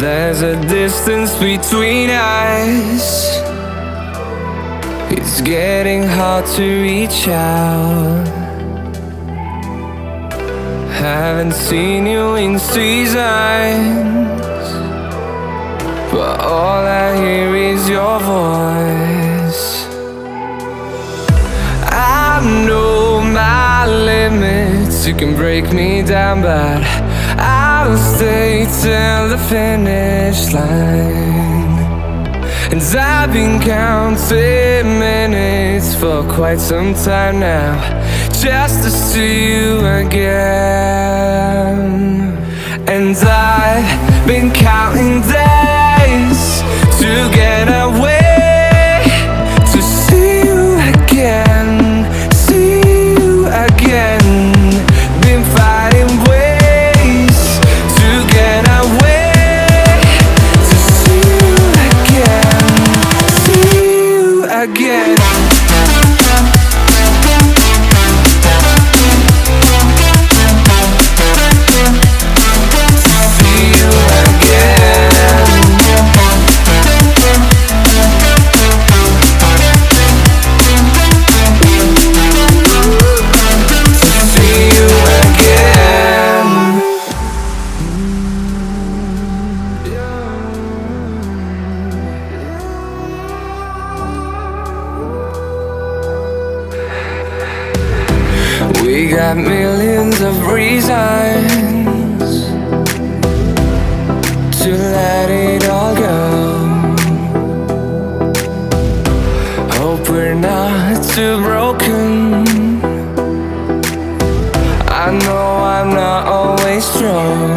There's a distance between us. It's getting hard to reach out. Haven't seen you in seasons, but all I hear is your voice. I know my limits, you can break me down, but I'll stay till the finish line. And I've been counting minutes for quite some time now, just to see you again. And I've been counting days to get away, to see you again, see you again. Been fighting ways to get away, to see you again, see you again. We got millions of reasons to let it all go. Hope we're not too broken. I know I'm not always strong,